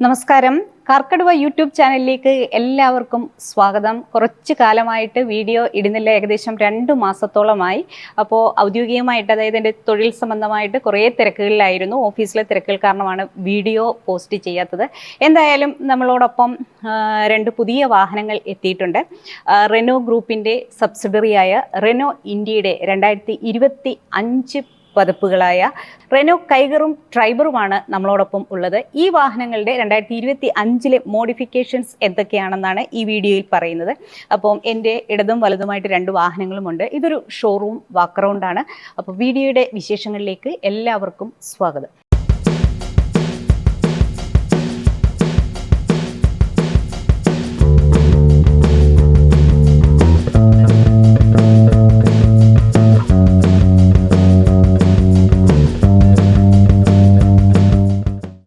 നമസ്കാരം. കാർക്കടുവ യൂട്യൂബ് ചാനലിലേക്ക് എല്ലാവർക്കും സ്വാഗതം. കുറച്ച് കാലമായിട്ട് വീഡിയോ ഇടുന്നില്ല, ഏകദേശം 2 മാസത്തോളമായി. അപ്പോൾ ഔദ്യോഗികമായിട്ട്, അതായത് എൻ്റെ തൊഴിൽ സംബന്ധമായിട്ട് കുറേ തിരക്കുകളിലായിരുന്നു. ഓഫീസിലെ തിരക്കുകൾ കാരണമാണ് വീഡിയോ പോസ്റ്റ് ചെയ്യാത്തത്. എന്തായാലും നമ്മളോടൊപ്പം 2 പുതിയ വാഹനങ്ങൾ എത്തിയിട്ടുണ്ട്. റെനോ ഗ്രൂപ്പിൻ്റെ സബ്സിഡറിയായ റെനോ ഇന്ത്യയുടെ 2025 പതിപ്പുകളായ റെനോ കൈഗറും ട്രൈബറുമാണ് നമ്മളോടൊപ്പം ഉള്ളത്. ഈ വാഹനങ്ങളുടെ 2025 മോഡിഫിക്കേഷൻസ് എന്തൊക്കെയാണെന്നാണ് ഈ വീഡിയോയിൽ പറയുന്നത്. അപ്പം എൻ്റെ ഇടതും വലതുമായിട്ട് 2 വാഹനങ്ങളുമുണ്ട്. ഇതൊരു ഷോറൂം വാക്കറൗണ്ടാണ്. അപ്പോൾ വീഡിയോയുടെ വിശേഷങ്ങളിലേക്ക് എല്ലാവർക്കും സ്വാഗതം.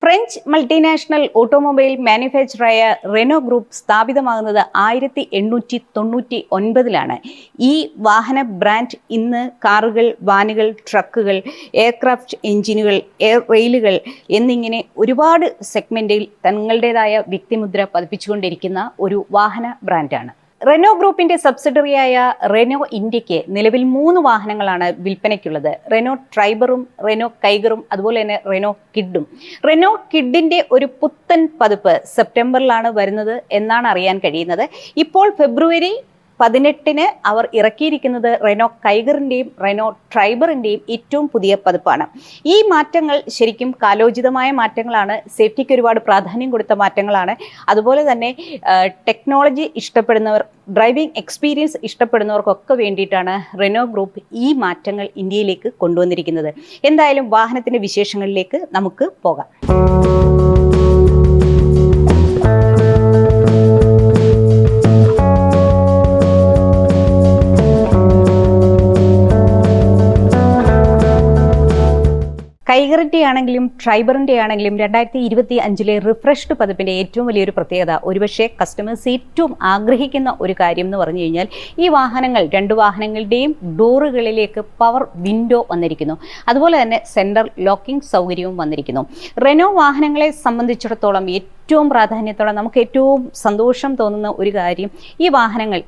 ഫ്രഞ്ച് മൾട്ടിനാഷണൽ ഓട്ടോമൊബൈൽ മാനുഫാക്ചറായ റെനോ ഗ്രൂപ്പ് സ്ഥാപിതമാകുന്നത് 1899 ഈ വാഹന ബ്രാൻഡ് ഇന്ന് കാറുകൾ, വാനുകൾ, ട്രക്കുകൾ, എയർക്രാഫ്റ്റ് എഞ്ചിനുകൾ, എയർ റെയിലുകൾ എന്നിങ്ങനെ ഒരുപാട് സെഗ്മെൻറ്റിൽ തങ്ങളുടേതായ വ്യക്തിമുദ്ര പതിപ്പിച്ചുകൊണ്ടിരിക്കുന്ന ഒരു വാഹന ബ്രാൻഡാണ്. റെനോ ഗ്രൂപ്പിന്റെ സബ്സിഡറിയായ റെനോ ഇന്ത്യക്ക് നിലവിൽ 3 വാഹനങ്ങളാണ് വിൽപ്പനയ്ക്കുള്ളത്. റെനോ ട്രൈബറും റെനോ കൈഗറും അതുപോലെ തന്നെ റെനോ കിഡും. റെനോ കിഡിന്റെ ഒരു പുത്തൻ പതിപ്പ് സെപ്റ്റംബറിലാണ് വരുന്നത് എന്നാണ് അറിയാൻ കഴിയുന്നത്. ഇപ്പോൾ ഫെബ്രുവരി 18 അവർ ഇറക്കിയിരിക്കുന്നത് റെനോ കൈഗറിൻ്റെയും റെനോ ട്രൈബറിൻ്റെയും ഏറ്റവും പുതിയ പതിപ്പാണ്. ഈ മാറ്റങ്ങൾ ശരിക്കും കാലോചിതമായ മാറ്റങ്ങളാണ്. സേഫ്റ്റിക്ക് ഒരുപാട് പ്രാധാന്യം കൊടുത്ത മാറ്റങ്ങളാണ്. അതുപോലെ തന്നെ ടെക്നോളജി ഇഷ്ടപ്പെടുന്നവർ, ഡ്രൈവിംഗ് എക്സ്പീരിയൻസ് ഇഷ്ടപ്പെടുന്നവർക്കൊക്കെ വേണ്ടിയിട്ടാണ് റെനോ ഗ്രൂപ്പ് ഈ മാറ്റങ്ങൾ ഇന്ത്യയിലേക്ക് കൊണ്ടുവന്നിരിക്കുന്നത്. എന്തായാലും വാഹനത്തിൻ്റെ വിശേഷങ്ങളിലേക്ക് നമുക്ക് പോകാം. കൈഗറിൻ്റെ ആണെങ്കിലും ട്രൈബറിൻ്റെ ആണെങ്കിലും 2025 റിഫ്രഷ്ഡ് പതിപ്പിൻ്റെ ഏറ്റവും വലിയൊരു പ്രത്യേകത, ഒരുപക്ഷെ കസ്റ്റമേഴ്സ് ഏറ്റവും ആഗ്രഹിക്കുന്ന ഒരു കാര്യം എന്ന് പറഞ്ഞു കഴിഞ്ഞാൽ, ഈ വാഹനങ്ങൾ 2 വാഹനങ്ങളുടെയും ഡോറുകളിലേക്ക് പവർ വിൻഡോ വന്നിരിക്കുന്നു. അതുപോലെ തന്നെ സെൻട്രൽ ലോക്കിംഗ് സൗകര്യവും വന്നിരിക്കുന്നു. റെനോ വാഹനങ്ങളെ സംബന്ധിച്ചിടത്തോളം ഏറ്റവും പ്രാധാന്യത്തോടെ നമുക്ക് ഏറ്റവും സന്തോഷം തോന്നുന്ന ഒരു കാര്യം, ഈ വാഹനങ്ങൾ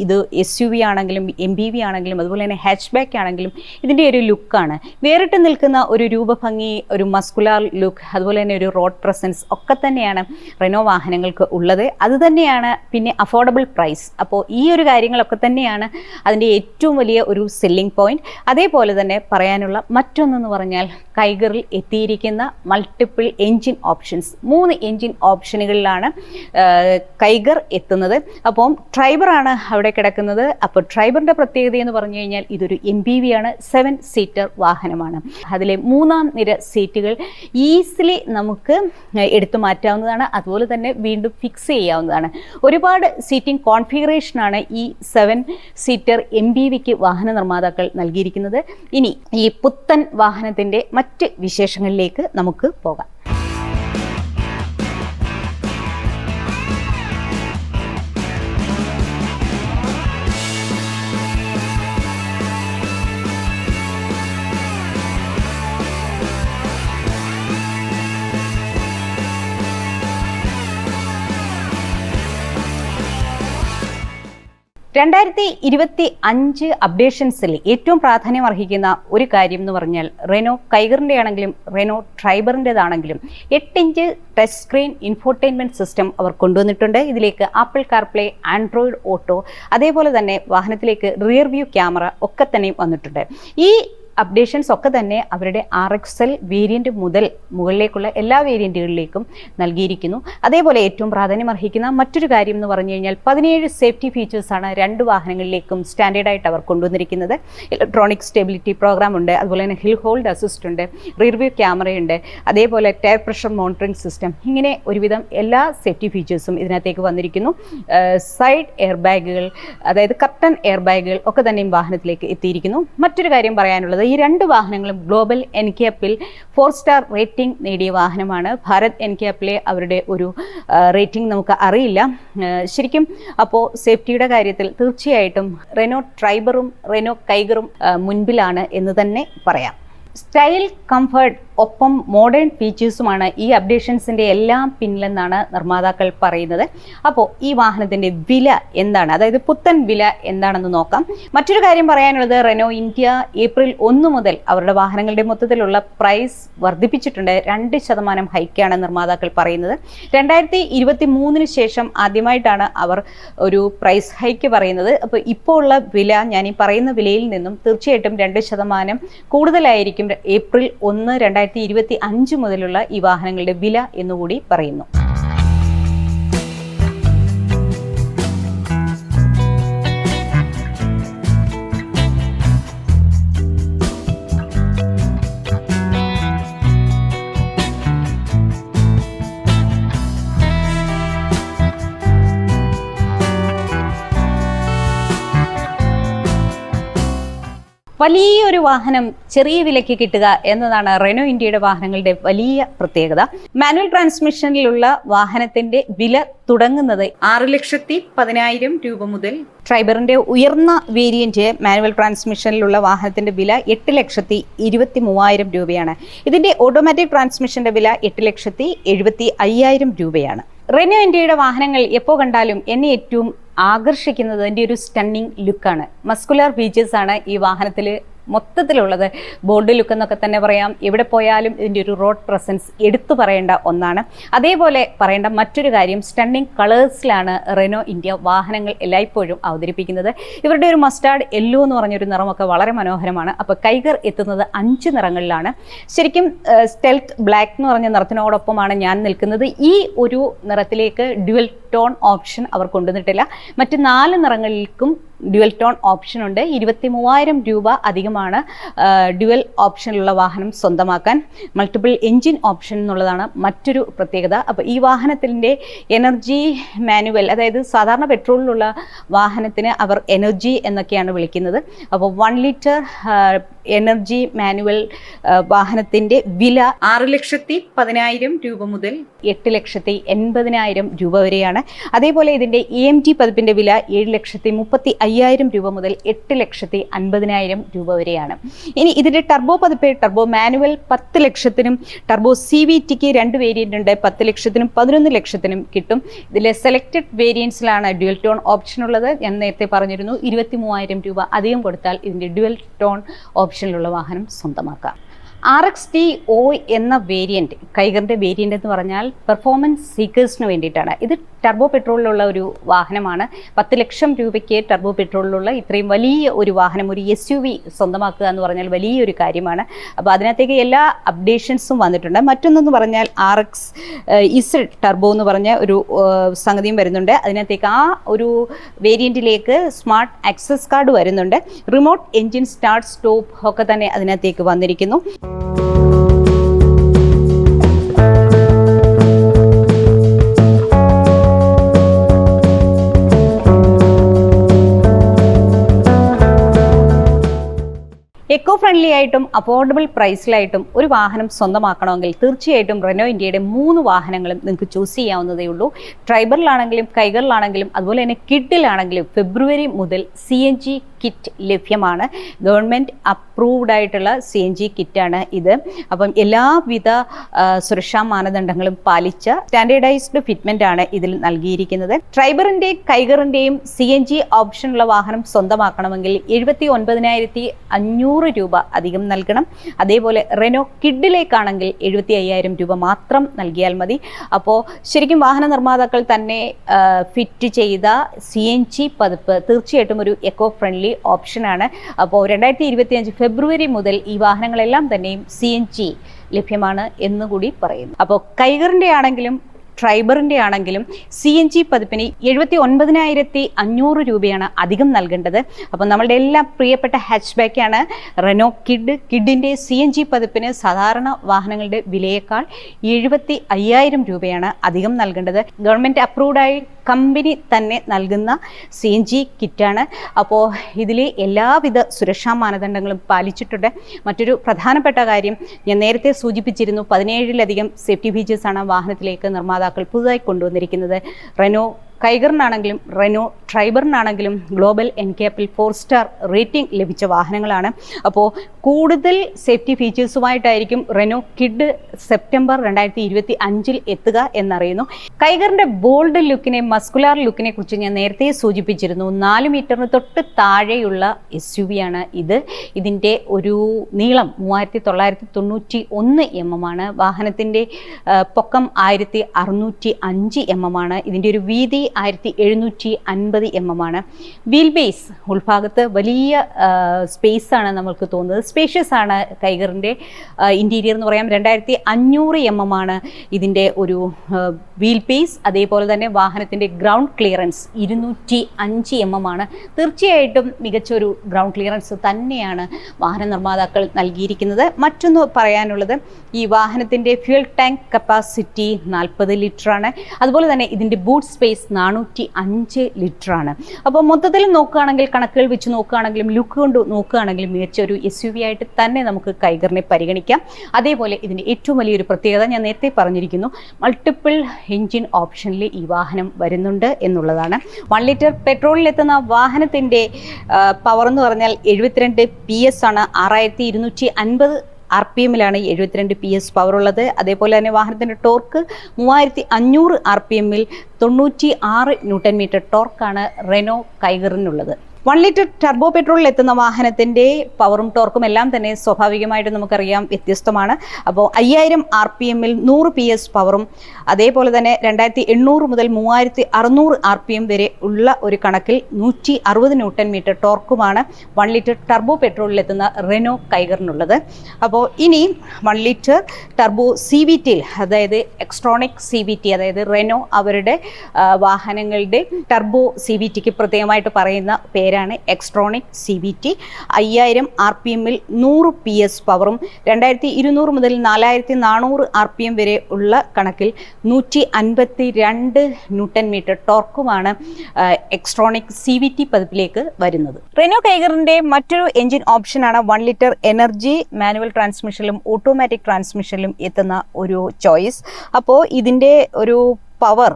ഇത് SUV ആണെങ്കിലും MPV ആണെങ്കിലും അതുപോലെ തന്നെ ഹാച്ച് ബാക്ക് ആണെങ്കിലും ഇതിൻ്റെ ഒരു ലുക്കാണ്. വേറിട്ട് നിൽക്കുന്ന ഒരു രൂപഭംഗി, ഒരു മസ്കുലാർ ലുക്ക്, അതുപോലെ തന്നെ ഒരു റോഡ് പ്രസൻസ് ഒക്കെ തന്നെയാണ് റെനോ വാഹനങ്ങൾക്ക് ഉള്ളത്. അതുതന്നെയാണ് പിന്നെ അഫോർഡബിൾ പ്രൈസ്. അപ്പോൾ ഈ ഒരു കാര്യങ്ങളൊക്കെ തന്നെയാണ് അതിൻ്റെ ഏറ്റവും വലിയ ഒരു സെല്ലിംഗ് പോയിന്റ്. അതേപോലെ തന്നെ പറയാനുള്ള മറ്റൊന്നെന്ന് പറഞ്ഞാൽ, കൈഗറിൽ എത്തിയിരിക്കുന്ന മൾട്ടിപ്പിൾ എൻജിൻ ഓപ്ഷൻസ്, 3 എൻജിൻ ഓപ്ഷനുകളിലാണ് കൈഗർ എത്തുന്നത്. അപ്പം ട്രൈബറാണ് അവിടെ കിടക്കുന്നത്. അപ്പോൾ ട്രൈബറിൻ്റെ പ്രത്യേകത എന്ന് പറഞ്ഞു കഴിഞ്ഞാൽ, ഇതൊരു MPV ആണ്, 7 സീറ്റർ വാഹനമാണ്. അതിലെ 3ാം നിര സീറ്റുകൾ ഈസിലി നമുക്ക് എടുത്തു മാറ്റാവുന്നതാണ്. അതുപോലെ തന്നെ വീണ്ടും ഫിക്സ് ചെയ്യാവുന്നതാണ്. ഒരുപാട് സീറ്റിംഗ് കോൺഫിഗറേഷനാണ് ഈ 7 സീറ്റർ MPVക്ക് വാഹന നിർമ്മാതാക്കൾ നൽകിയിരിക്കുന്നത്. ഇനി ഈ പുത്തൻ വാഹനത്തിൻ്റെ മറ്റ് വിശേഷങ്ങളിലേക്ക് നമുക്ക് പോകാം. രണ്ടായിരത്തി 2025 അപ്ഡേഷൻസിൽ ഏറ്റവും പ്രാധാന്യം അർഹിക്കുന്ന ഒരു കാര്യം എന്ന് പറഞ്ഞാൽ, റെനോ കൈഗറിൻ്റെ ആണെങ്കിലും റെനോ ട്രൈബറിൻ്റെതാണെങ്കിലും 8 inch touch screen infotainment system അവർ കൊണ്ടുവന്നിട്ടുണ്ട്. ഇതിലേക്ക് ആപ്പിൾ കാർപ്ലേ, ആൻഡ്രോയിഡ് ഓട്ടോ, അതേപോലെ തന്നെ വാഹനത്തിലേക്ക് റിയർ വ്യൂ ക്യാമറ ഒക്കെ തന്നെ വന്നിട്ടുണ്ട്. ഈ അപ്ഡേഷൻസ് ഒക്കെ തന്നെ അവരുടെ RXL വേരിയൻറ്റ് മുതൽ മുകളിലേക്കുള്ള എല്ലാ വേരിയൻറ്റുകളിലേക്കും നൽകിയിരിക്കുന്നു. അതേപോലെ ഏറ്റവും പ്രാധാന്യം അർഹിക്കുന്ന മറ്റൊരു കാര്യം എന്ന് പറഞ്ഞു കഴിഞ്ഞാൽ, 17 സേഫ്റ്റി ഫീച്ചേഴ്സാണ് 2 വാഹനങ്ങളിലേക്കും സ്റ്റാൻഡേർഡായിട്ട് അവർ കൊണ്ടുവന്നിരിക്കുന്നത്. ഇലക്ട്രോണിക് സ്റ്റെബിലിറ്റി പ്രോഗ്രാം ഉണ്ട്, അതുപോലെ തന്നെ ഹിൽ ഹോൾഡ് അസിസ്റ്റ് ഉണ്ട്, റിയർ വ്യൂ ക്യാമറയുണ്ട്, അതേപോലെ ടയർ പ്രഷർ മോണിറ്ററിംഗ് സിസ്റ്റം, ഇങ്ങനെ ഒരുവിധം എല്ലാ സേഫ്റ്റി ഫീച്ചേഴ്സും ഇതിനകത്തേക്ക് വന്നിരിക്കുന്നു. സൈഡ് എയർ ബാഗുകൾ, അതായത് കർട്ടൻ എയർ ബാഗുകൾ ഒക്കെ തന്നെയും വാഹനത്തിലേക്ക് എത്തിയിരിക്കുന്നു. മറ്റൊരു കാര്യം പറയാനുള്ളത്, ഈ 2 വാഹനങ്ങളും ഗ്ലോബൽ എൻക്യാപ്പിൽ 4 സ്റ്റാർ റേറ്റിംഗ് നേടിയ വാഹനമാണ്. ഭാരത് എൻക്യാപ്പിലെ അവരുടെ ഒരു റേറ്റിംഗ് നമുക്ക് അറിയില്ല ശരിക്കും. അപ്പോൾ സേഫ്റ്റിയുടെ കാര്യത്തിൽ തീർച്ചയായിട്ടും റെനോ ട്രൈബറും റെനോ കൈഗറും മുൻപിലാണ് എന്ന് തന്നെ പറയാം. സ്റ്റൈൽ, കംഫർട്ട്, ഒപ്പം മോഡേൺ ഫീച്ചേഴ്സുമാണ് ഈ അപ്ഡേഷൻസിൻ്റെ എല്ലാം പിന്നിലെന്നാണ് നിർമ്മാതാക്കൾ പറയുന്നത്. അപ്പോൾ ഈ വാഹനത്തിൻ്റെ വില എന്താണ്, അതായത് പുത്തൻ വില എന്താണെന്ന് നോക്കാം. മറ്റൊരു കാര്യം പറയാനുള്ളത്, റെനോ ഇന്ത്യ ഏപ്രിൽ 1 മുതൽ അവരുടെ വാഹനങ്ങളുടെ മൊത്തത്തിലുള്ള പ്രൈസ് വർദ്ധിപ്പിച്ചിട്ടുണ്ട്. 2% ഹൈക്കാണ് നിർമ്മാതാക്കൾ പറയുന്നത്. 2023 ശേഷം ആദ്യമായിട്ടാണ് അവർ ഒരു പ്രൈസ് ഹൈക്ക് പറയുന്നത്. അപ്പോൾ ഇപ്പോൾ ഉള്ള വില, ഞാൻ ഈ പറയുന്ന വിലയിൽ നിന്നും തീർച്ചയായിട്ടും 2% കൂടുതലായിരിക്കും ഏപ്രിൽ 1, 2025 മുതലുള്ള ഈ വാഹനങ്ങളുടെ വില എന്നുകൂടി പറയുന്നു. വലിയൊരു വാഹനം ചെറിയ വിലയ്ക്ക് കിട്ടുക എന്നതാണ് റെനോ ഇന്ത്യയുടെ വാഹനങ്ങളുടെ വലിയ പ്രത്യേകത. മാനുവൽ ട്രാൻസ്മിഷനിലുള്ള വാഹനത്തിന്റെ വില തുടങ്ങുന്നത് 6,10,000 രൂപ മുതൽ. ട്രൈബറിന്റെ ഉയർന്ന വേരിയന്റ് മാനുവൽ ട്രാൻസ്മിഷനിലുള്ള വാഹനത്തിന്റെ വില 8,23,000 രൂപയാണ്. ഇതിന്റെ ഓട്ടോമാറ്റിക് ട്രാൻസ്മിഷന്റെ വില 8,75,000 രൂപയാണ്. റെനോ ഇന്ത്യയുടെ വാഹനങ്ങൾ എപ്പോൾ കണ്ടാലും എന്നെ ഏറ്റവും ആകർഷിക്കുന്നത് അതിൻ്റെ ഒരു സ്റ്റണ്ണിങ് ലുക്കാണ്. മസ്കുലർ ഫീച്ചേഴ്സാണ് ഈ വാഹനത്തിൽ മൊത്തത്തിലുള്ളത്. ബോൾഡ് ലുക്ക് എന്നൊക്കെ തന്നെ പറയാം. എവിടെ പോയാലും ഇതിൻ്റെ ഒരു റോഡ് പ്രസൻസ് എടുത്തു പറയേണ്ട ഒന്നാണ്. അതേപോലെ പറയേണ്ട മറ്റൊരു കാര്യം, സ്റ്റണ്ണിങ് കളേഴ്സിലാണ് റെനോ ഇന്ത്യ വാഹനങ്ങൾ എല്ലായ്പ്പോഴും അവതരിപ്പിക്കുന്നത്. ഇവരുടെ ഒരു മസ്റ്റാർഡ് യെല്ലോ എന്ന് പറഞ്ഞൊരു നിറമൊക്കെ വളരെ മനോഹരമാണ്. അപ്പോൾ കൈഗർ എത്തുന്നത് 5 നിറങ്ങളിലാണ്. ശരിക്കും സ്റ്റെൽത്ത് ബ്ലാക്ക് എന്ന് പറഞ്ഞ നിറത്തിനോടൊപ്പമാണ് ഞാൻ നിൽക്കുന്നത്. ഈ ഒരു നിറത്തിലേക്ക് ഡ്യുവൽ ടോൺ ഓപ്ഷൻ അവർ കൊണ്ടുവന്നിട്ടില്ല. മറ്റ് 4 നിറങ്ങളിലേക്കും ഡ്യുവൽ ടോൺ ഓപ്ഷൻ ഉണ്ട്. 23,000 രൂപ അധികമാണ് ഡ്യുവൽ ഓപ്ഷനിലുള്ള വാഹനം സ്വന്തമാക്കാൻ. മൾട്ടിപ്പിൾ എൻജിൻ ഓപ്ഷൻ എന്നുള്ളതാണ് മറ്റൊരു പ്രത്യേകത. അപ്പോൾ ഈ വാഹനത്തിൻ്റെ എനർജി മാനുവൽ, അതായത് സാധാരണ പെട്രോളിലുള്ള വാഹനത്തിന് അവർ എനർജി എന്നൊക്കെയാണ് വിളിക്കുന്നത്. അപ്പോൾ 1 ലിറ്റർ എനർജി മാനുവൽ വാഹനത്തിൻ്റെ വില 6,10,000 രൂപ മുതൽ 8,80,000 രൂപ വരെയാണ്. അതേപോലെ ഇതിൻ്റെ AMG പതിപ്പിൻ്റെ വില 7,35,000 രൂപ മുതൽ 8,50,000 രൂപ വരെയാണ്. ഇനി ഇതിൻ്റെ ടർബോ പതിപ്പ്, ടർബോ മാനുവൽ 10 ലക്ഷത്തിനും ടർബോ CVTക്ക് 2 വേരിയൻ്റ് ഉണ്ട്. 10 ലക്ഷത്തിനും 11 ലക്ഷത്തിനും കിട്ടും. ഇതിലെ സെലക്റ്റഡ് വേരിയൻസിലാണ് ഡ്യുവൽ ടോൺ ഓപ്ഷൻ ഉള്ളത്. ഞാൻ നേരത്തെ പറഞ്ഞിരുന്നു, 23,000 രൂപ അധികം കൊടുത്താൽ ഇതിൻ്റെ ഡ്യുവൽ ടോൺ ഓപ്ഷനിലുള്ള വാഹനം സ്വന്തമാക്കാം. RXTO എന്ന വേരിയൻറ്റ്, കൈഗറിൻ്റെ വേരിയൻ്റ് എന്ന് പറഞ്ഞാൽ പെർഫോമൻസ് സീക്കേഴ്സിന് വേണ്ടിയിട്ടാണ്. ഇത് ടർബോ പെട്രോളിലുള്ള ഒരു വാഹനമാണ്. 10 ലക്ഷം രൂപയ്ക്ക് ടർബോ പെട്രോളിലുള്ള ഇത്രയും വലിയ ഒരു വാഹനം, ഒരു SUV സ്വന്തമാക്കുക എന്ന് പറഞ്ഞാൽ വലിയൊരു കാര്യമാണ്. അപ്പോൾ അതിനകത്തേക്ക് എല്ലാ അപ്ഡേഷൻസും വന്നിട്ടുണ്ട്. മറ്റൊന്നെന്ന് പറഞ്ഞാൽ RXZ ടർബോ എന്ന് പറഞ്ഞ ഒരു സംഗതിയും വരുന്നുണ്ട്. അതിനകത്തേക്ക് ആ ഒരു വേരിയൻറ്റിലേക്ക് സ്മാർട്ട് ആക്സസ് കാർഡ് വരുന്നുണ്ട്. റിമോട്ട് എൻജിൻ സ്റ്റാർട്ട് സ്റ്റോപ്പ് ഒക്കെ തന്നെ അതിനകത്തേക്ക് വന്നിരിക്കുന്നു. എക്കോ ഫ്രണ്ട്ലി ആയിട്ടും അഫോർഡബിൾ പ്രൈസിലായിട്ടും ഒരു വാഹനം സ്വന്തമാക്കണമെങ്കിൽ തീർച്ചയായിട്ടും റെനോ ഇന്ത്യയുടെ 3 വാഹനങ്ങളും നിങ്ങൾക്ക് ചൂസ് ചെയ്യാവുന്നതേ ഉള്ളൂ. ട്രൈബറിലാണെങ്കിലും കൈഗറിലാണെങ്കിലും അതുപോലെ തന്നെ കിഡിലാണെങ്കിലും ഫെബ്രുവരി മുതൽ CNG കിറ്റ് ലഭ്യമാണ്. ഗവൺമെൻറ് അപ്രൂവ്ഡ് ആയിട്ടുള്ള CNG കിറ്റാണ് ഇത്. അപ്പം എല്ലാവിധ സുരക്ഷാ മാനദണ്ഡങ്ങളും പാലിച്ച സ്റ്റാൻഡേർഡൈസ്ഡ് ഫിറ്റ്മെൻ്റ് ആണ് ഇതിൽ നൽകിയിരിക്കുന്നത്. ട്രൈബറിൻ്റെയും കൈഗറിൻ്റെയും CNG ഓപ്ഷനുള്ള വാഹനം സ്വന്തമാക്കണമെങ്കിൽ 79,500 രൂപ അധികം നൽകണം. അതേപോലെ റെനോ കിഡിലേക്കാണെങ്കിൽ 75,000 രൂപ മാത്രം നൽകിയാൽ മതി. അപ്പോൾ ശരിക്കും വാഹന നിർമ്മാതാക്കൾ തന്നെ ഫിറ്റ് ചെയ്ത CNG പതിപ്പ് തീർച്ചയായിട്ടും ഒരു എക്കോ ഫ്രണ്ട്ലി ഓപ്ഷനാണ്. അപ്പോൾ 2025 ഫെബ്രുവരി മുതൽ ഈ വാഹനങ്ങളെല്ലാം തന്നെയും CNG ലഭ്യമാണ് എന്നുകൂടി പറയുന്നു. അപ്പോൾ കൈഗറിൻ്റെ ആണെങ്കിലും ട്രൈബറിൻ്റെ ആണെങ്കിലും CNG പതിപ്പിന് 79,500 രൂപയാണ് അധികം നൽകേണ്ടത്. അപ്പോൾ നമ്മളുടെ എല്ലാം പ്രിയപ്പെട്ട ഹാച്ച് ബാക്കാണ് റെനോ കിഡിൻ്റെ CNG പതിപ്പിന് സാധാരണ വാഹനങ്ങളുടെ വിലയേക്കാൾ 75,000 രൂപയാണ് അധികം നൽകേണ്ടത്. ഗവൺമെൻറ് അപ്രൂവ്ഡായി കമ്പനി തന്നെ നൽകുന്ന CNG കിറ്റാണ്. അപ്പോൾ ഇതിൽ എല്ലാവിധ സുരക്ഷാ മാനദണ്ഡങ്ങളും പാലിച്ചിട്ടുണ്ട്. മറ്റൊരു പ്രധാനപ്പെട്ട കാര്യം ഞാൻ നേരത്തെ സൂചിപ്പിച്ചിരുന്നു, 17ലധികം സേഫ്റ്റി ഫീച്ചേഴ്സാണ് വാഹനത്തിലേക്ക് നിർമ്മാതാക്കൾ പുതുതായി കൊണ്ടുവന്നിരിക്കുന്നത്. റെനോ കൈഗറിനാണെങ്കിലും റെനോ ട്രൈബറിനാണെങ്കിലും ഗ്ലോബൽ എൻക്യാപ്പിൽ 4 സ്റ്റാർ റേറ്റിംഗ് ലഭിച്ച വാഹനങ്ങളാണ്. അപ്പോൾ കൂടുതൽ സേഫ്റ്റി ഫീച്ചേഴ്സുമായിട്ടായിരിക്കും റെനോ കിഡ് സെപ്റ്റംബർ 2025 എത്തുക എന്നറിയുന്നു. കൈഗറിൻ്റെ ബോൾഡ് ലുക്കിനെ, മസ്കുലാർ ലുക്കിനെ കുറിച്ച് ഞാൻ നേരത്തെ സൂചിപ്പിച്ചിരുന്നു. 4 മീറ്ററിന് തൊട്ട് താഴെയുള്ള SUV ആണ് ഇത്. ഇതിൻ്റെ ഒരു നീളം 3991 mm ആണ്. വാഹനത്തിൻ്റെ പൊക്കം 1605 mm ആണ്. ഇതിൻ്റെ ഒരു വീതി 1750 mm ആണ്. വീൽ ബേസ് ഉൾഭാഗത്ത് വലിയ സ്പേസ് ആണ് നമുക്ക് തോന്നുന്നത്. സ്പേഷ്യസ് ആണ് കൈഗറിൻ്റെ ഇൻറ്റീരിയർ എന്ന് പറയാം. 2500 mm ആണ് ഇതിൻ്റെ ഒരു വീൽ ബേസ്. അതേപോലെ തന്നെ വാഹനത്തിൻ്റെ ഗ്രൗണ്ട് ക്ലിയറൻസ് 205 mm ആണ്. തീർച്ചയായിട്ടും മികച്ചൊരു ഗ്രൗണ്ട് ക്ലിയറൻസ് തന്നെയാണ് വാഹന നിർമ്മാതാക്കൾ നൽകിയിരിക്കുന്നത്. മറ്റൊന്ന് പറയാനുള്ളത്, ഈ വാഹനത്തിൻ്റെ ഫ്യൂൽ ടാങ്ക് കപ്പാസിറ്റി 40 ലിറ്ററാണ്. അതുപോലെ തന്നെ ഇതിൻ്റെ ബൂട്ട് സ്പേസ് 405 ലിറ്ററാണ്. അപ്പോൾ മൊത്തത്തിൽ നോക്കുകയാണെങ്കിൽ, കണക്കുകൾ വെച്ച് നോക്കുകയാണെങ്കിലും ലുക്ക് കൊണ്ട് നോക്കുകയാണെങ്കിലും മികച്ചൊരു SUV ആയിട്ട് തന്നെ നമുക്ക് കൈഗറിനെ പരിഗണിക്കാം. അതേപോലെ ഇതിൻ്റെ ഏറ്റവും വലിയൊരു പ്രത്യേകത ഞാൻ നേരത്തെ പറഞ്ഞിരിക്കുന്നു, മൾട്ടിപ്പിൾ എൻജിൻ ഓപ്ഷനിൽ ഈ വാഹനം വരുന്നുണ്ട് എന്നുള്ളതാണ്. 1 ലിറ്റർ പെട്രോളിലെത്തുന്ന വാഹനത്തിൻ്റെ പവർ എന്ന് പറഞ്ഞാൽ 72 PS ആണ്. 6250 RPM-ലാണ് 72 PS പവർ ഉള്ളത്. അതേപോലെ തന്നെ വാഹനത്തിൻ്റെ ടോർക്ക് 3500 RPM-ൽ 96 Nm ടോർക്കാണ് റെനോ കൈഗറിനുള്ളത്. 1 ലിറ്റർ ടർബോ പെട്രോളിൽ എത്തുന്ന വാഹനത്തിൻ്റെ പവറും ടോർക്കും എല്ലാം തന്നെ സ്വാഭാവികമായിട്ട് നമുക്കറിയാം വ്യത്യസ്തമാണ്. അപ്പോൾ 5000 RPM-ൽ 100 PS പവറും അതേപോലെ തന്നെ 2800 മുതൽ 3600 RPM വരെ ഉള്ള ഒരു കണക്കിൽ 160 Nm ടോർക്കുമാണ് 1 ലിറ്റർ ടർബോ പെട്രോളിൽ എത്തുന്ന റെനോ കൈഗറിനുള്ളത്. അപ്പോൾ ഇനി 1 ലിറ്റർ ടർബോ CVT-യിൽ, അതായത് എക്സ്ട്രോണിക് CVT, അതായത് റെനോ അവരുടെ വാഹനങ്ങളുടെ ടർബോ CVT-ക്ക് പ്രത്യേകമായിട്ട് പറയുന്ന പേരാണ് എക്സ്ട്രോണിക് CVT. 5000 RPM-ൽ 100 PS പവറും 2200 മുതൽ 4400 RPM വരെ ഉള്ള കണക്കിൽ 152 Nm ടോർക്കുമാണ് എക്സ്ട്രോണിക് CVT പതിപ്പിലേക്ക് വരുന്നത്. റെനോ കൈഗറിൻ്റെ മറ്റൊരു എഞ്ചിൻ ഓപ്ഷനാണ് 1 ലിറ്റർ എനർജി മാനുവൽ ട്രാൻസ്മിഷനിലും ഓട്ടോമാറ്റിക് ട്രാൻസ്മിഷനിലും എത്തുന്ന ഒരു ചോയ്സ്. അപ്പോൾ ഇതിൻ്റെ ഒരു പവർ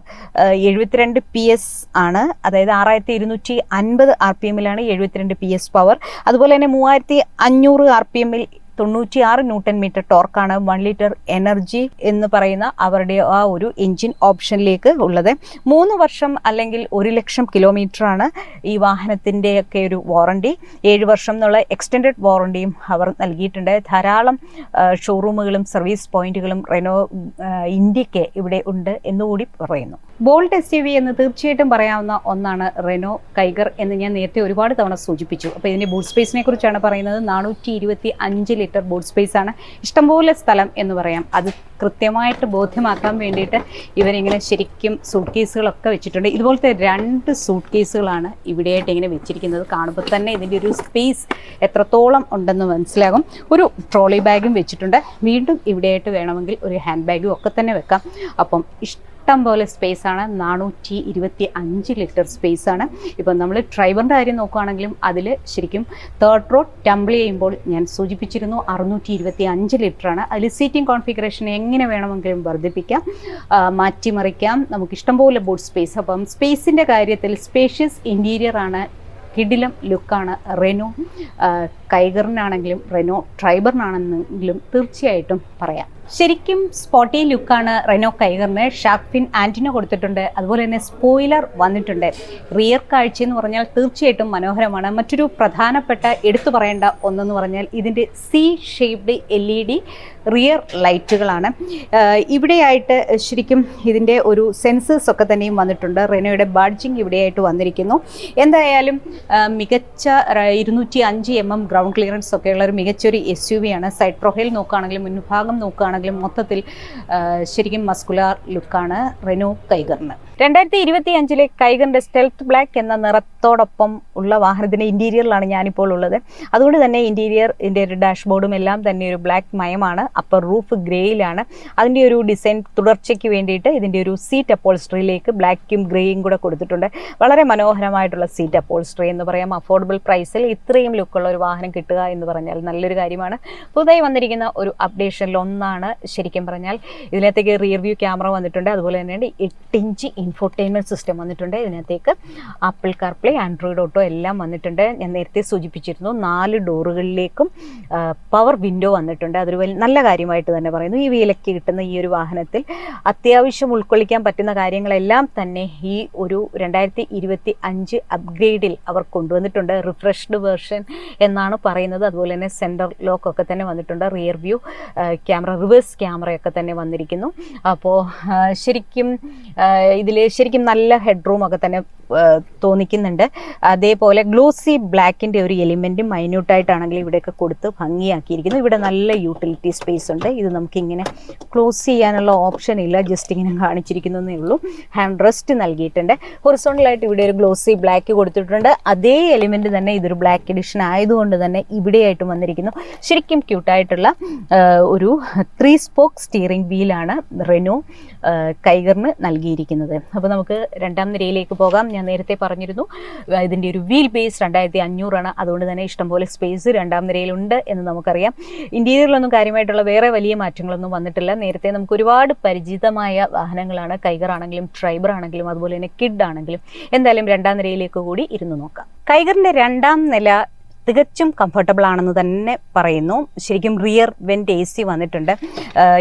72 PS ആണ്. അതായത് 6250 RPM-ലാണ് 72 PS പവർ. അതുപോലെ തന്നെ 3500 RPM-ൽ 96 Nm ടോർക്കാണ് 1 ലിറ്റർ എനർജി എന്ന് പറയുന്ന അവരുടെ ആ ഒരു എൻജിൻ ഓപ്ഷനിലേക്ക് ഉള്ളത്. 3 വർഷം അല്ലെങ്കിൽ 1,00,000 കിലോമീറ്ററാണ് ഈ വാഹനത്തിൻ്റെയൊക്കെ ഒരു വാറണ്ടി. 7 വർഷം എന്നുള്ള എക്സ്റ്റൻഡഡ് വാറണ്ടിയും അവർ നൽകിയിട്ടുണ്ട്. ധാരാളം ഷോറൂമുകളും സർവീസ് പോയിന്റുകളും റെനോ ഇന്ത്യക്ക് ഇവിടെ ഉണ്ട് എന്നുകൂടി പറയുന്നു. ബോൾഡ് SUV എന്ന് തീർച്ചയായിട്ടും പറയാവുന്ന ഒന്നാണ് റെനോ കൈഗർ എന്ന് ഞാൻ നേരത്തെ ഒരുപാട് തവണ സൂചിപ്പിച്ചു. അപ്പോൾ ഇതിൻ്റെ ബൂട്ട് സ്പേസിനെ കുറിച്ചാണ് പറയുന്നത്. 425 ലിറ്റർ ബൂട്ട് സ്പേസ് ആണ്. ഇഷ്ടംപോലെ സ്ഥലം എന്ന് പറയാം. അത് കൃത്യമായിട്ട് ബോധ്യമാക്കാൻ വേണ്ടിയിട്ട് ഇവരിങ്ങനെ ശരിക്കും സൂട്ട് കേസുകളൊക്കെ വെച്ചിട്ടുണ്ട്. ഇതുപോലത്തെ 2 സൂട്ട് കേസുകളാണ് ഇവിടെയായിട്ട് ഇങ്ങനെ വെച്ചിരിക്കുന്നത്. കാണുമ്പോൾ തന്നെ ഇതിൻ്റെ ഒരു സ്പേസ് എത്രത്തോളം ഉണ്ടെന്ന് മനസ്സിലാകും. ഒരു ട്രോളി ബാഗും വെച്ചിട്ടുണ്ട്. വീണ്ടും ഇവിടെയായിട്ട് വേണമെങ്കിൽ ഒരു ഹാൻഡ് ബാഗും ഒക്കെ തന്നെ വെക്കാം. അപ്പം ഇഷ്ടം പോലെ സ്പേസ് ആണ്. 425 ലിറ്റർ സ്പേസ് ആണ്. ഇപ്പം നമ്മൾ ഡ്രൈവറിൻ്റെ കാര്യം നോക്കുകയാണെങ്കിലും അതിൽ ശരിക്കും തേർഡ് റോ ടംബിൾ ചെയ്യുമ്പോൾ ഞാൻ സൂചിപ്പിച്ചിരുന്നു 625 ലിറ്ററാണ്. അതിൽ സീറ്റിംഗ് കോൺഫിഗറേഷൻ എങ്ങനെ വേണമെങ്കിലും വർദ്ധിപ്പിക്കാം, മാറ്റിമറിക്കാം. നമുക്ക് ഇഷ്ടംപോലെ ബൂട്ട് സ്പേസ്. അപ്പം സ്പേസിൻ്റെ കാര്യത്തിൽ സ്പേഷ്യസ് ഇൻറ്റീരിയർ ആണ്. കിടിലം ലുക്കാണ് റെനോ കൈഗറിനാണെങ്കിലും റെനോ ട്രൈബറിനാണെന്നെങ്കിലും തീർച്ചയായിട്ടും പറയാം. ശരിക്കും സ്പോട്ടി ലുക്കാണ് റെനോ കൈഗറിന്. ഷാർക്ക് ഫിൻ ആൻറ്റിന കൊടുത്തിട്ടുണ്ട്. അതുപോലെ തന്നെ സ്പോയിലർ വന്നിട്ടുണ്ട്. റിയർ കാഴ്ച എന്ന് പറഞ്ഞാൽ തീർച്ചയായിട്ടും മനോഹരമാണ്. മറ്റൊരു പ്രധാനപ്പെട്ട എടുത്തു പറയേണ്ട ഒന്നെന്ന് പറഞ്ഞാൽ ഇതിൻ്റെ C-ഷേപ്ഡ് LED റിയർ ലൈറ്റുകളാണ്. ഇവിടെയായിട്ട് ശരിക്കും ഇതിൻ്റെ ഒരു സെൻസേഴ്സ് ഒക്കെ തന്നെയും വന്നിട്ടുണ്ട്. റെനോയുടെ ബാഡ്ജിങ് ഇവിടെയായിട്ട് വന്നിരിക്കുന്നു. എന്തായാലും മികച്ച 205 mm ഗ്രൗണ്ട് ക്ലിയറൻസ് ഒക്കെയുള്ള ഒരു മികച്ചൊരു SUV ആണ്. സൈഡ് പ്രൊഫൈൽ നോക്കുകയാണെങ്കിലും മുൻഭാഗം നോക്കുകയാണെങ്കിലും മൊത്തത്തിൽ ശരിക്കും മസ്കുലാർ ലുക്കാണ് റെനോ കൈഗറിന്. 2025 കൈഗറിൻ്റെ സ്റ്റെൽത്ത് ബ്ലാക്ക് എന്ന നിറത്തോടൊപ്പം ഉള്ള വാഹനത്തിൻ്റെ ഇൻറ്റീരിയറിലാണ് ഞാനിപ്പോൾ ഉള്ളത്. അതുകൊണ്ട് തന്നെ ഇതിൻ്റെ ഒരു ഡാഷ്ബോർഡും എല്ലാം തന്നെ ഒരു ബ്ലാക്ക് മയമാണ്. അപ്പർ റൂഫ് ഗ്രേയിലാണ്. അതിൻ്റെ ഒരു ഡിസൈൻ തുടർച്ചയ്ക്ക് വേണ്ടിയിട്ട് ഇതിൻ്റെ ഒരു സീറ്റ് അപ്പോൾസ്ട്രിയിലേക്ക് ബ്ലാക്കും ഗ്രേയും കൂടെ കൊടുത്തിട്ടുണ്ട്. വളരെ മനോഹരമായിട്ടുള്ള സീറ്റ് അപ്പോൾസ്ട്രി എന്ന് പറയാം. അഫോർഡബിൾ പ്രൈസിൽ ഇത്രയും ലുക്കുള്ള ഒരു വാഹനം കിട്ടുക എന്ന് പറഞ്ഞാൽ നല്ലൊരു കാര്യമാണ്. പുതുതായി വന്നിരിക്കുന്ന ഒരു അപ്ഡേഷനിൽ ഒന്നാണ് ശരിക്കും പറഞ്ഞാൽ ഇതിനകത്തേക്ക് റിയർ വ്യൂ ക്യാമറ വന്നിട്ടുണ്ട്. അതുപോലെ തന്നെ 8 ഇഞ്ച് ഇൻഫോർടൈൻമെൻറ്റ് സിസ്റ്റം വന്നിട്ടുണ്ട്. ഇതിനകത്തേക്ക് ആപ്പിൾ കാർപ്ലേ, ആൻഡ്രോയിഡ് ഓട്ടോ എല്ലാം വന്നിട്ടുണ്ട്. ഞാൻ നേരത്തെ സൂചിപ്പിച്ചിരുന്നു 4 ഡോറുകളിലേക്കും പവർ വിൻഡോ വന്നിട്ടുണ്ട്. അതൊരു നല്ല കാര്യമായിട്ട് തന്നെ പറയുന്നു. ഈ വിലയ്ക്ക് കിട്ടുന്ന ഈ ഒരു വാഹനത്തിൽ അത്യാവശ്യം ഉൾക്കൊള്ളിക്കാൻ പറ്റുന്ന കാര്യങ്ങളെല്ലാം തന്നെ ഈ ഒരു 2025 അപ്ഗ്രേഡിൽ അവർ കൊണ്ടുവന്നിട്ടുണ്ട്. റിഫ്രഷ്ഡ് വേർഷൻ എന്നാണ് പറയുന്നത്. അതുപോലെ തന്നെ സെൻറ്റർ ലോക്ക് ഒക്കെ തന്നെ വന്നിട്ടുണ്ട്. റിയർ വ്യൂ ക്യാമറ, റിവേഴ്സ് ക്യാമറയൊക്കെ തന്നെ വന്നിരിക്കുന്നു. അപ്പോൾ ശരിക്കും ശരിക്കും നല്ല ഹെഡ് റൂം ഒക്കെ തന്നെ തോന്നിക്കുന്നുണ്ട്. അതേപോലെ ഗ്ലോസി ബ്ലാക്കിൻ്റെ ഒരു എലിമെൻറ്റും മൈന്യൂട്ടായിട്ടാണെങ്കിലും ഇവിടെയൊക്കെ കൊടുത്ത് ഭംഗിയാക്കിയിരിക്കുന്നു. ഇവിടെ നല്ല യൂട്ടിലിറ്റി സ്പേസ് ഉണ്ട്. ഇത് നമുക്കിങ്ങനെ ക്ലോസ് ചെയ്യാനുള്ള ഓപ്ഷൻ ഇല്ല, ജസ്റ്റ് ഇങ്ങനെ കാണിച്ചിരിക്കുന്നതേ ഉള്ളൂ. ഹാൻഡ് റെസ്റ്റ് നൽകിയിട്ടുണ്ട്. ഹൊറിസോണ്ടലായിട്ട് ഇവിടെ ഒരു ഗ്ലോസി ബ്ലാക്ക് കൊടുത്തിട്ടുണ്ട്. അതേ എലിമെൻറ്റ് തന്നെ ഇതൊരു ബ്ലാക്ക് എഡിഷൻ ആയതുകൊണ്ട് തന്നെ ഇവിടെയായിട്ടും വന്നിരിക്കുന്നു. ശരിക്കും ക്യൂട്ടായിട്ടുള്ള ഒരു 3 സ്പോക്ക് സ്റ്റിയറിംഗ് വീലാണ് റെനോ കൈഗറിന് നൽകിയിരിക്കുന്നത്. അപ്പോൾ നമുക്ക് രണ്ടാം നിരയിലേക്ക് പോകാം. ഞാൻ നേരത്തെ പറഞ്ഞിരുന്നു ഇതിൻ്റെ ഒരു വീൽ ബേസ് 2500 അതുകൊണ്ട് തന്നെ ഇഷ്ടംപോലെ സ്പേസ് രണ്ടാം നിരയിലുണ്ട് എന്ന് നമുക്കറിയാം. ഇൻറ്റീരിയറിലൊന്നും കാര്യമായിട്ടുള്ള വേറെ വലിയ മാറ്റങ്ങളൊന്നും വന്നിട്ടില്ല. നേരത്തെ നമുക്ക് ഒരുപാട് പരിചിതമായ വാഹനങ്ങളാണ്. കൈഗർ ആണെങ്കിലും ട്രൈബർ ആണെങ്കിലും അതുപോലെ തന്നെ കിഡ് ആണെങ്കിലും. എന്തായാലും രണ്ടാം നിരയിലേക്ക് കൂടി ഇരുന്ന് നോക്കാം. കൈഗറിൻ്റെ രണ്ടാം നില തികച്ചും കംഫർട്ടബിൾ ആണെന്ന് തന്നെ പറയുന്നു. ശരിക്കും റിയർ വെൻറ്റ് AC വന്നിട്ടുണ്ട്.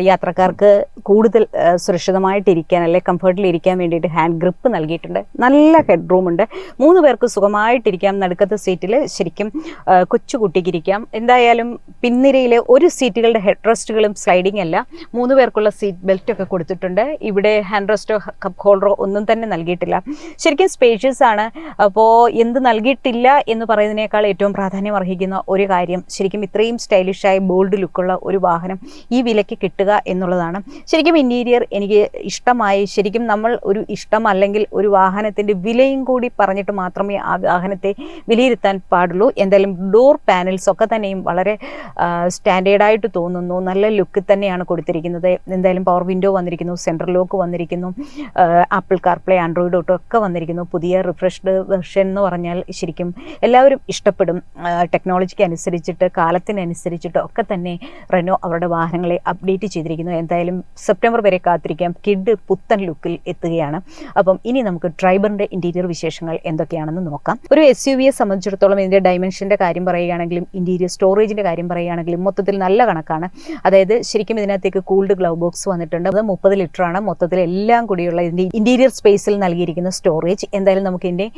യാത്രക്കാർക്ക് കൂടുതൽ സുരക്ഷിതമായിട്ടിരിക്കാൻ അല്ലെങ്കിൽ കംഫർട്ടിലിരിക്കാൻ വേണ്ടിയിട്ട് ഹാൻഡ് ഗ്രിപ്പ് നൽകിയിട്ടുണ്ട്. നല്ല ഹെഡ് റൂം ഉണ്ട്. 3 പേർക്ക് സുഖമായിട്ടിരിക്കാം. നടുക്കത്തെ സീറ്റിൽ ശരിക്കും കൊച്ചുകുട്ടിക്കിരിക്കാം. എന്തായാലും പിൻനിരയിലെ ഒരു സീറ്റുകളുടെ ഹെഡ് റെസ്റ്റുകളും സ്ലൈഡിംഗ് അല്ല. 3 പേർക്കുള്ള സീറ്റ് ബെൽറ്റ് ഒക്കെ കൊടുത്തിട്ടുണ്ട്. ഇവിടെ ഹാൻഡ് റെസ്റ്റോ കപ്പ് ഹോൾഡറോ ഒന്നും തന്നെ നൽകിയിട്ടില്ല. ശരിക്കും സ്പേഷ്യസ് ആണ്. അപ്പോൾ എന്ത് നൽകിയിട്ടില്ല എന്ന് പറയുന്നതിനേക്കാൾ ഏറ്റവും പ്രാധാന്യം അർഹിക്കുന്ന ഒരു കാര്യം ശരിക്കും ഇത്രയും സ്റ്റൈലിഷായ ബോൾഡ് ലുക്കുള്ള ഒരു വാഹനം ഈ വിലയ്ക്ക് കിട്ടുക എന്നുള്ളതാണ്. ശരിക്കും ഇൻറ്റീരിയർ എനിക്ക് ഇഷ്ടമായി. ശരിക്കും നമ്മൾ ഒരു ഇഷ്ടം അല്ലെങ്കിൽ ഒരു വാഹനത്തിൻ്റെ വിലയും കൂടി പറഞ്ഞിട്ട് മാത്രമേ ആ വാഹനത്തെ വിലയിരുത്താൻ പാടുള്ളൂ. എന്തായാലും ഡോർ പാനൽസ് ഒക്കെ തന്നെയും വളരെ സ്റ്റാൻഡേർഡായിട്ട് തോന്നുന്നു. നല്ല ലുക്ക് തന്നെയാണ് കൊടുത്തിരിക്കുന്നത്. എന്തായാലും പവർ വിൻഡോ വന്നിരിക്കുന്നു, സെൻട്രൽ ലോക്ക് വന്നിരിക്കുന്നു, ആപ്പിൾ കാർപ്ലേ, ആൻഡ്രോയിഡ് ഓട്ടോ ഒക്കെ വന്നിരിക്കുന്നു. പുതിയ റിഫ്രഷ്ഡ് വെർഷൻ എന്ന് പറഞ്ഞാൽ ശരിക്കും എല്ലാവരും ഇഷ്ടപ്പെടും. ടെക്നോളജിക്ക് അനുസരിച്ചിട്ട് കാലത്തിനനുസരിച്ചിട്ട് ഒക്കെ തന്നെ റെനോ അവരുടെ വാഹനങ്ങളെ അപ്ഡേറ്റ് ചെയ്തിരിക്കുന്നു. എന്തായാലും സെപ്റ്റംബർ വരെ കാത്തിരിക്കാം. കിഡ് പുത്തൻ ലുക്കിൽ എത്തുകയാണ്. അപ്പം ഇനി നമുക്ക് ട്രൈബറിൻ്റെ ഇൻറ്റീരിയർ വിശേഷങ്ങൾ എന്തൊക്കെയാണെന്ന് നോക്കാം. ഒരു SUVയെ സംബന്ധിച്ചിടത്തോളം ഇതിൻ്റെ ഡയമെൻഷൻ്റെ കാര്യം പറയുകയാണെങ്കിലും ഇൻറ്റീരിയർ സ്റ്റോറേജിൻ്റെ കാര്യം പറയുകയാണെങ്കിലും മൊത്തത്തിൽ നല്ല കണക്കാണ്. അതായത് ശരിക്കും ഇതിനകത്തേക്ക് കൂൾഡ് ഗ്ലൗ ബോക്സ് വന്നിട്ടുണ്ട്. അത് 30 ലിറ്ററാണ് മൊത്തത്തിൽ എല്ലാം കൂടിയുള്ള ഇതിൻ്റെ ഇൻറ്റീരിയർ സ്പേസിൽ നൽകിയിരിക്കുന്ന സ്റ്റോറേജ്. എന്തായാലും നമുക്ക് ഇതിൻ്റെ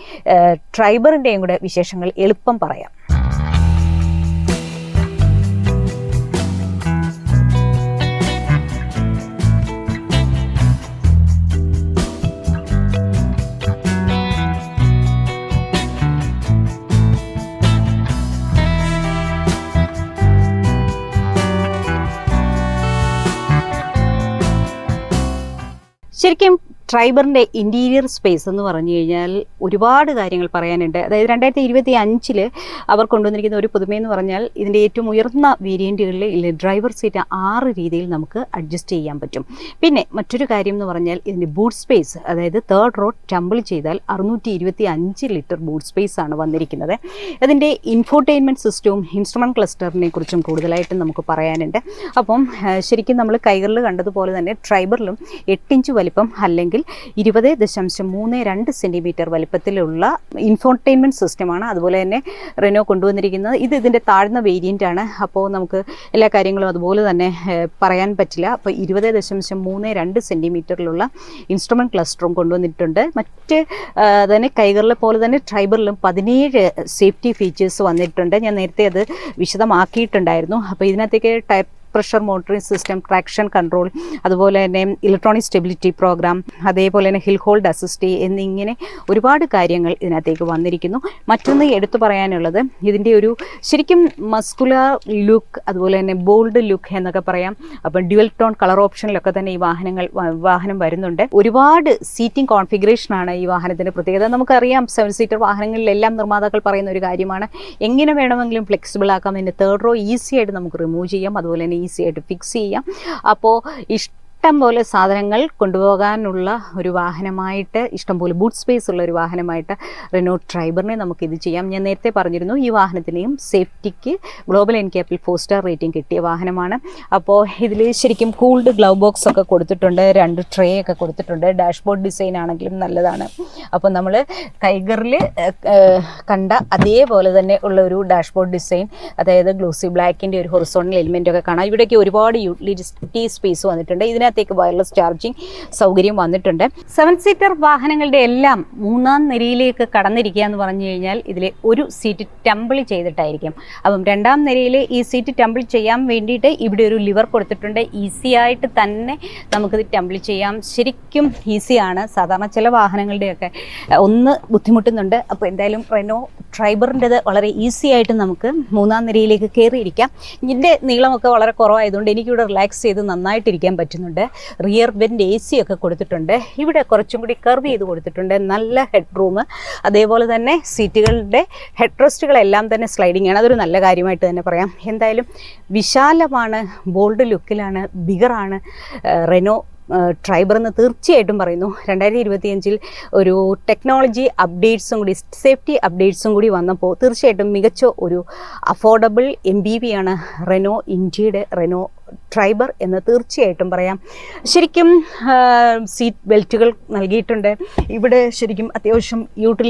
ട്രൈബറിൻ്റെയും കൂടെ വിശേഷങ്ങൾ എളുപ്പം പറയാം. ശരിക്കും ട്രൈബറിൻ്റെ ഇൻറ്റീരിയർ സ്പേസ് എന്ന് പറഞ്ഞു കഴിഞ്ഞാൽ ഒരുപാട് കാര്യങ്ങൾ പറയാനുണ്ട്. അതായത് 2025 അവർ കൊണ്ടുവന്നിരിക്കുന്ന ഒരു പുതുമയെന്ന് പറഞ്ഞാൽ ഇതിൻ്റെ ഏറ്റവും ഉയർന്ന വേരിയൻറ്റുകളിൽ ഡ്രൈവർ സീറ്റ് 6 രീതിയിൽ നമുക്ക് അഡ്ജസ്റ്റ് ചെയ്യാൻ പറ്റും. പിന്നെ മറ്റൊരു കാര്യം എന്ന് പറഞ്ഞാൽ ഇതിൻ്റെ ബൂട്ട് സ്പേസ്, അതായത് 3rd റോ ടംബിൾ ചെയ്താൽ 625 ലിറ്റർ ബൂട്ട് സ്പേസ് ആണ് വന്നിരിക്കുന്നത്. അതിൻ്റെ ഇൻഫോർടൈൻമെൻറ്റ് സിസ്റ്റവും ഇൻസ്ട്രുമെൻറ്റ് ക്ലസ്റ്ററിനെ കുറിച്ചും കൂടുതലായിട്ടും നമുക്ക് പറയാനുണ്ട്. അപ്പം ശരിക്കും നമ്മൾ കൈകളിൽ കണ്ടതുപോലെ തന്നെ ട്രൈബറിലും 8 ഇഞ്ച് വലിപ്പം അല്ലെങ്കിൽ 20.32 സെൻറ്റിമീറ്റർ വലിപ്പത്തിലുള്ള ഇൻഫോർടൈൻമെൻറ്റ് സിസ്റ്റമാണ്. അതുപോലെ തന്നെ റെനോ കൊണ്ടുവന്നിരിക്കുന്നത് ഇതിൻ്റെ താഴ്ന്ന വേരിയൻ്റ് ആണ്. അപ്പോൾ നമുക്ക് എല്ലാ കാര്യങ്ങളും അതുപോലെ തന്നെ പറയാൻ പറ്റില്ല. അപ്പോൾ 20.32 സെൻറ്റിമീറ്ററിലുള്ള ഇൻസ്ട്രുമെൻറ്റ് ക്ലസ്റ്ററും കൊണ്ടുവന്നിട്ടുണ്ട്. മറ്റ് തന്നെ കൈകളിലെ പോലെ തന്നെ ട്രൈബറിലും 17 സേഫ്റ്റി ഫീച്ചേഴ്സ് വന്നിട്ടുണ്ട്. ഞാൻ നേരത്തെ അത് വിശദമാക്കിയിട്ടുണ്ടായിരുന്നു. അപ്പോൾ ഇതിനകത്തേക്ക് type pressure monitoring system, traction control, അതുപോലെ തന്നെ ഇലക്ട്രോണിക് സ്റ്റെബിലിറ്റി പ്രോഗ്രാം, അതേപോലെ തന്നെ ഹിൽ ഹോൾഡ് അസിസ്റ്റ് എന്നിങ്ങനെ ഒരുപാട് കാര്യങ്ങൾ ഇതിനകത്തേക്ക് വന്നിരിക്കുന്നു. മറ്റൊന്ന് എടുത്തു പറയാനുള്ളത് ഇതിൻ്റെ ഒരു ശരിക്കും മസ്കുലർ ലുക്ക്, അതുപോലെ തന്നെ ബോൾഡ് ലുക്ക് എന്നൊക്കെ പറയാം. അപ്പം ഡ്യുവൽ ടോൺ കളർ ഓപ്ഷനിലൊക്കെ തന്നെ ഈ വാഹനം വരുന്നുണ്ട്. ഒരുപാട് സീറ്റിംഗ് കോൺഫിഗറേഷനാണ് ഈ വാഹനത്തിൻ്റെ പ്രത്യേകത. നമുക്കറിയാം 7 സീറ്റർ വാഹനങ്ങളിലെല്ലാം നിർമ്മാതാക്കൾ പറയുന്ന ഒരു കാര്യമാണ് എങ്ങനെ വേണമെങ്കിലും ഫ്ലെക്സിബിൾ ആക്കാം. ഇതിൻ്റെ 3rd റോ ഈസി ആയിട്ട് നമുക്ക് റിമൂവ് ചെയ്യാം, അതുപോലെ തന്നെ ഈസി ആയിട്ട് ഫിക്സ് ചെയ്യാം. അപ്പോൾ ഇഷ്ടം പോലെ സാധനങ്ങൾ കൊണ്ടുപോകാനുള്ള ഒരു വാഹനമായിട്ട്, ഇഷ്ടംപോലെ ബൂട്ട് സ്പേസ് ഉള്ള ഒരു വാഹനമായിട്ട് റെനോ ട്രൈബറിനെ നമുക്കിത് ചെയ്യാം. ഞാൻ നേരത്തെ പറഞ്ഞിരുന്നു ഈ വാഹനത്തിനെയും സേഫ്റ്റിക്ക് ഗ്ലോബൽ എൻക്യാപ്പിൽ 4 സ്റ്റാർ റേറ്റിംഗ് കിട്ടിയ വാഹനമാണ്. അപ്പോൾ ഇതിൽ ശരിക്കും കൂൾഡ് ഗ്ലൗ ബോക്സ് ഒക്കെ കൊടുത്തിട്ടുണ്ട്, 2 ട്രേ ഒക്കെ കൊടുത്തിട്ടുണ്ട്. ഡാഷ്ബോർഡ് ഡിസൈൻ ആണെങ്കിലും നല്ലതാണ്. അപ്പോൾ നമ്മൾ കൈഗറിൽ കണ്ട അതേപോലെ തന്നെ ഉള്ള ഒരു ഡാഷ്ബോർഡ് ഡിസൈൻ, അതായത് ഗ്ലോസി ബ്ലാക്കിൻ്റെ ഒരു ഹൊറിസോണൽ എലിമെൻ്റ് ഒക്കെ കാണാം. ഇവിടേക്ക് ഒരുപാട് യൂട്ടിലിറ്റി സ്പേസ് വന്നിട്ടുണ്ട്. ഇതിനകത്തേക്ക് വയർലെസ് ചാർജിങ് സൗകര്യം വന്നിട്ടുണ്ട്. 7 സീറ്റർ വാഹനങ്ങളുടെ എല്ലാം 3-ാം നിരയിലേക്ക് കടന്നിരിക്കുക എന്ന് പറഞ്ഞു കഴിഞ്ഞാൽ ഇതിലെ ഒരു സീറ്റ് ടംബിൾ ചെയ്തിട്ടായിരിക്കും. അപ്പം 2-ാം നിരയിൽ ഈ സീറ്റ് ടംബിൾ ചെയ്യാൻ വേണ്ടിയിട്ട് ഇവിടെ ഒരു ലിവർ കൊടുത്തിട്ടുണ്ട്. ഈസി ആയിട്ട് തന്നെ നമുക്കിത് ടംബിൾ ചെയ്യാം. ശരിക്കും ഈസിയാണ്. സാധാരണ ചില വാഹനങ്ങളുടെയൊക്കെ ഒന്ന് ബുദ്ധിമുട്ടുന്നുണ്ട്. അപ്പോൾ എന്തായാലും റെനോ ട്രൈബറിൻ്റെത് വളരെ ഈസി ആയിട്ട് നമുക്ക് 3-ാം നിരയിലേക്ക് കയറിയിരിക്കാം. ഇതിൻ്റെ നീളമൊക്കെ വളരെ കുറവായതുകൊണ്ട് എനിക്കിവിടെ റിലാക്സ് ചെയ്ത് നന്നായിട്ടിരിക്കാൻ പറ്റുന്നുണ്ട്. റിയർ വെൻ്റ് AC ഒക്കെ കൊടുത്തിട്ടുണ്ട്. ഇവിടെ കുറച്ചും കൂടി കർവ് ചെയ്ത് കൊടുത്തിട്ടുണ്ട്. നല്ല ഹെഡ് റൂം, അതേപോലെ തന്നെ സീറ്റുകളുടെ ഹെഡ് റെസ്റ്റുകളെല്ലാം തന്നെ സ്ലൈഡിങ് ആണ്. അതൊരു നല്ല കാര്യമായിട്ട് തന്നെ പറയാം. എന്തായാലും വിശാലമാണ്, ബോൾഡ് ലുക്കിലാണ്, ബിഗറാണ് റെനോ ട്രൈബർ എന്ന് തീർച്ചയായിട്ടും പറയുന്നു. 2025 ഒരു ടെക്നോളജി അപ്ഡേറ്റ്സും കൂടി, സേഫ്റ്റി അപ്ഡേറ്റ്സും കൂടി വന്നപ്പോൾ തീർച്ചയായിട്ടും മികച്ച ഒരു അഫോർഡബിൾ MPV ആണ് റെനോ ഇന്ത്യയുടെ റെനോ ട്രൈബർ എന്ന് തീർച്ചയായിട്ടും പറയാം. ശരിക്കും സീറ്റ് ബെൽറ്റുകൾ നൽകിയിട്ടുണ്ട്. ഇവിടെ ശരിക്കും അത്യാവശ്യം യൂട്ടിലിറ്റി